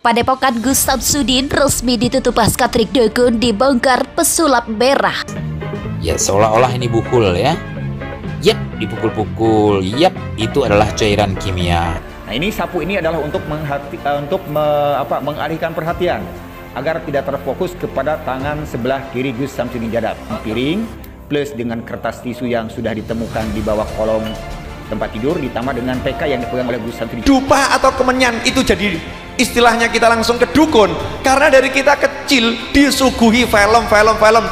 Padepokan Gus Samsudin resmi ditutup pasca trik dukun dibongkar pesulap merah. Ya seolah-olah ini bukul ya. Yap, dipukul-pukul. Yap, itu adalah cairan kimia. Nah, ini sapu ini adalah untuk mengalihkan perhatian agar tidak terfokus kepada tangan sebelah kiri Gus Samsudin Jadab. Piring plus dengan kertas tisu yang sudah ditemukan di bawah kolong tempat tidur ditambah dengan PK yang dipegang oleh Gus Samsudin. Dupa atau kemenyan itu jadi istilahnya kita langsung ke dukun karena dari kita kecil disuguhi film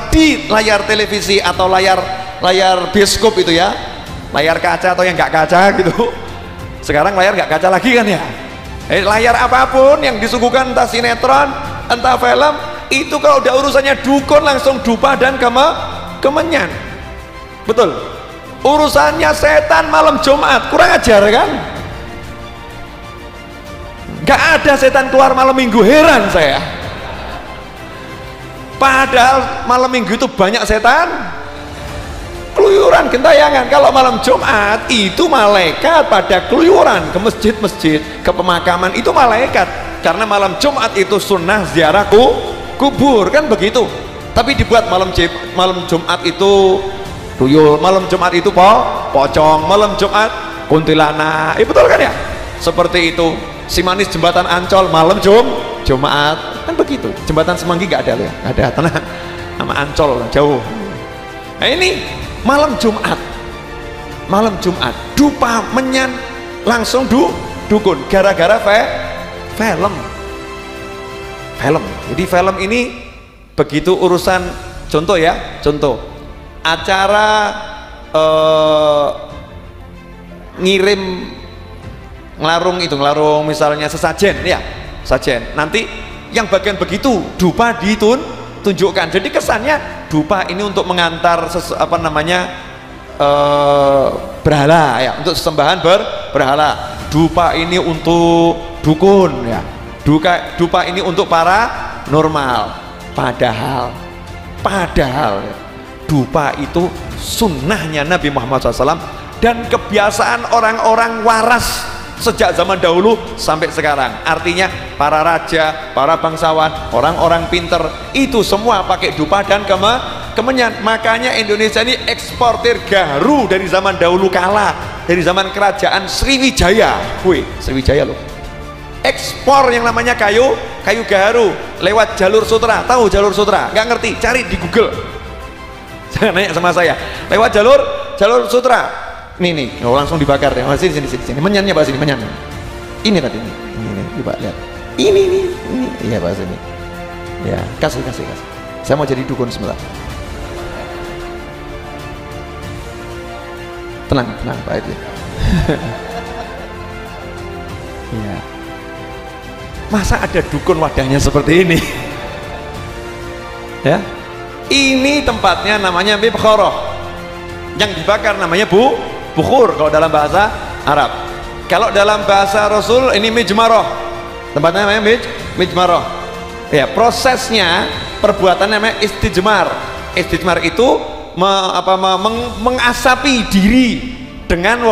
di layar televisi atau layar bioskop itu ya, layar kaca atau yang nggak kaca gitu. Sekarang layar nggak kaca lagi kan ya, layar apapun yang disuguhkan entah sinetron entah film itu kalau udah urusannya dukun langsung dupa dan kemenyan. Betul, urusannya setan malam Jumat, kurang ajar kan. Gak ada setan keluar malam minggu, heran saya. Padahal malam minggu itu banyak setan keluyuran gentayangan. Kalau malam Jumat itu malaikat pada keluyuran ke masjid-masjid, ke pemakaman, itu malaikat. Karena malam Jumat itu sunnah ziarah kubur kan begitu. Tapi dibuat malam Jumat itu tuyul, malam Jumat itu pocong, malam Jumat kuntilanak. Betul kan ya? Seperti itu. Si manis jembatan Ancol malam Jumat kan begitu. Jembatan Semanggi nggak ada loh ya, nggak ada, tenang, sama Ancol jauh. Nah ini malam Jumat dupa menyan langsung dukun gara-gara film. Jadi film ini begitu urusan, contoh acara ngirim ngelarung misalnya sesajen ya, sajen, nanti yang bagian begitu dupa ditunjukkan. Jadi kesannya dupa ini untuk mengantar berhala ya, untuk sesembahan berhala. Dupa ini untuk dukun ya, dupa ini untuk para normal. Padahal ya, dupa itu sunnahnya Nabi Muhammad SAW dan kebiasaan orang-orang waras sejak zaman dahulu sampai sekarang. Artinya para raja, para bangsawan, orang-orang pinter itu semua pakai dupa dan kemenyan. Makanya Indonesia ini eksportir gaharu dari zaman dahulu kala, dari zaman kerajaan Sriwijaya. Sriwijaya loh, ekspor yang namanya kayu gaharu lewat jalur sutra. Tahu jalur sutra? Nggak ngerti? Cari di Google, jangan nanya sama saya. Lewat jalur sutra. Nih, langsung dibakar ya. Sini. Menyannya bahas ini, menyan. Ini tadi ini, coba lihat. Ini. Iya bahas ini. Ya, kasih. Saya mau jadi dukun sebentar. Tenang, Pak Edi. Iya. Masa ada dukun wadahnya seperti ini? Ya. Ini tempatnya namanya Bibkhoroh. Yang dibakar namanya bukhur kalau dalam bahasa Arab. Kalau dalam bahasa Rasul ini mijmaroh, tempatnya namanya mijmaroh ya. Prosesnya perbuatannya namanya istijmar. Istijmar itu mengasapi diri dengan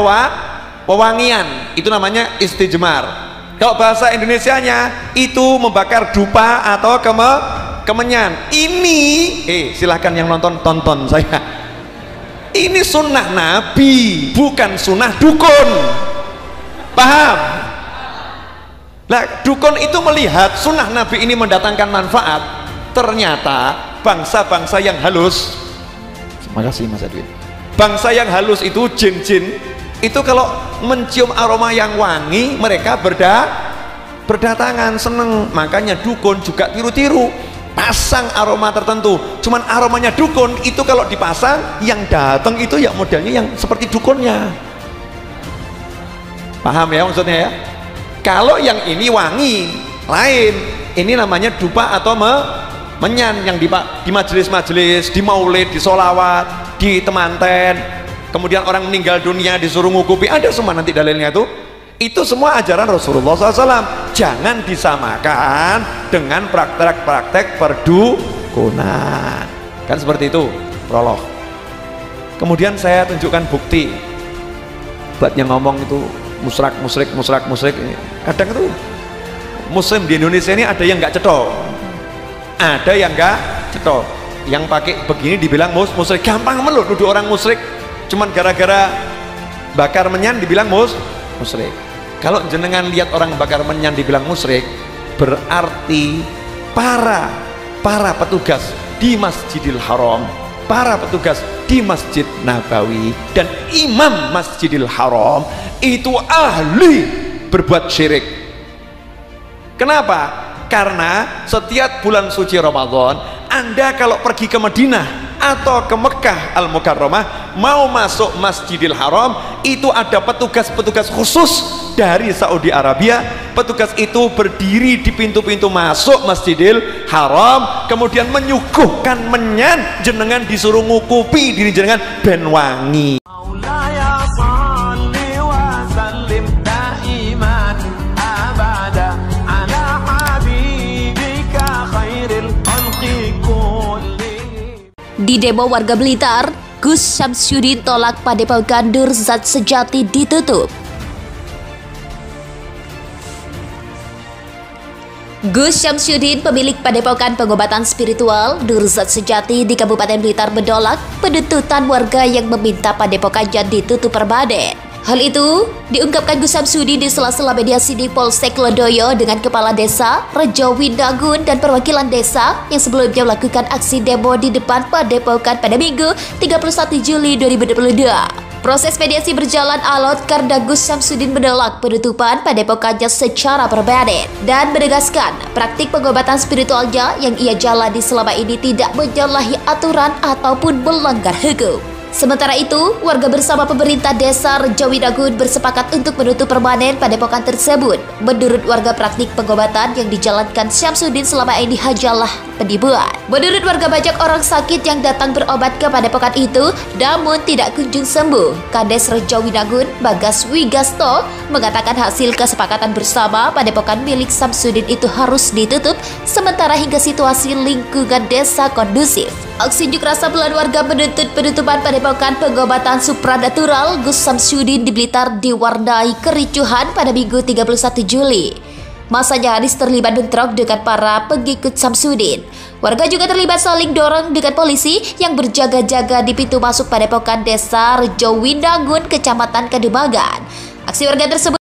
wewangian, itu namanya istijmar. Kalau bahasa Indonesianya itu membakar dupa atau kemenyan. Ini silahkan yang tonton saya. Ini sunnah Nabi, bukan sunnah dukun. Paham? Nah, dukun itu melihat sunnah Nabi ini mendatangkan manfaat. Ternyata bangsa-bangsa yang halus, terima kasih Mas Edwin, bangsa yang halus itu jin-jin itu kalau mencium aroma yang wangi mereka berdatangan, seneng. Makanya dukun juga tiru-tiru pasang aroma tertentu. Cuman aromanya dukun itu kalau dipasang yang datang itu ya modelnya yang seperti dukunnya. Paham ya maksudnya ya? Kalau yang ini wangi lain, ini namanya dupa atau menyan yang di majelis-majelis, di maulid, di solawat, di temanten. Kemudian orang meninggal dunia disuruh ngukupi, ada semua nanti dalilnya tuh. Itu semua ajaran Rasulullah SAW. Jangan disamakan dengan praktek-praktek perdukunan. Kan seperti itu prolog. Kemudian saya tunjukkan bukti buat yang ngomong itu musrak musrik. Kadang itu Muslim di Indonesia ini ada yang nggak cetok, ada yang nggak cetok, yang pakai begini dibilang musyrik. Gampang melulu nuduh orang musyrik, cuman gara-gara bakar menyan dibilang musyrik. Kalau jenengan lihat orang bakar menyan dibilang musyrik, berarti para petugas di Masjidil Haram, para petugas di Masjid Nabawi dan imam Masjidil Haram itu ahli berbuat syirik. Kenapa? Karena setiap bulan suci Ramadan, Anda kalau pergi ke Madinah atau ke Mekah Al-Mukarramah mau masuk Masjidil Haram, itu ada petugas-petugas khusus dari Saudi Arabia. Petugas itu berdiri di pintu-pintu masuk Masjidil Haram, kemudian menyuguhkan menyan, jenengan disuruh ngukupi diri jenengan ben wangi. Di demo warga Blitar, Gus Syamsuddin tolak Padepokan Nur Zat Sejati ditutup. Gus Syamsuddin, pemilik Padepokan Pengobatan Spiritual Nur Zat Sejati di Kabupaten Blitar, menolak penuntutan warga yang meminta padepokannya ditutup permanen. Hal itu diungkapkan Gus Syamsuddin di sela-sela mediasi di Polsek Lodoyo dengan Kepala Desa, Rejo Windagun, dan perwakilan desa yang sebelumnya melakukan aksi demo di depan Padepokan pada Minggu 31 Juli 2022. Proses mediasi berjalan alot karena Gus Syamsuddin menolak penutupan padepokannya secara permanen dan menegaskan praktik pengobatan spiritualnya yang ia jalani selama ini tidak menyalahi aturan ataupun melanggar hukum. Sementara itu, warga bersama pemerintah desa Rejo Windagun bersepakat untuk menutup permanen padepokan tersebut. Menurut warga, praktik pengobatan yang dijalankan Syamsuddin selama ini hanyalah penipuan. Menurut warga, banyak orang sakit yang datang berobat ke padepokan itu namun tidak kunjung sembuh. Kades Rejo Windagun, Bagas Wigasto, mengatakan hasil kesepakatan bersama padepokan milik Syamsuddin itu harus ditutup sementara hingga situasi lingkungan desa kondusif. Aksi unjuk rasa puluhan warga menuntut penutupan Padepokan Pengobatan Supranatural Gus Syamsuddin di Blitar diwarnai kericuhan pada Minggu 31 Juli. Masa nyaris terlibat bentrok dengan para pengikut Syamsuddin. Warga juga terlibat saling dorong dengan polisi yang berjaga-jaga di pintu masuk Padepokan Desa Rejo Windagun, Kecamatan Kademangan. Aksi warga tersebut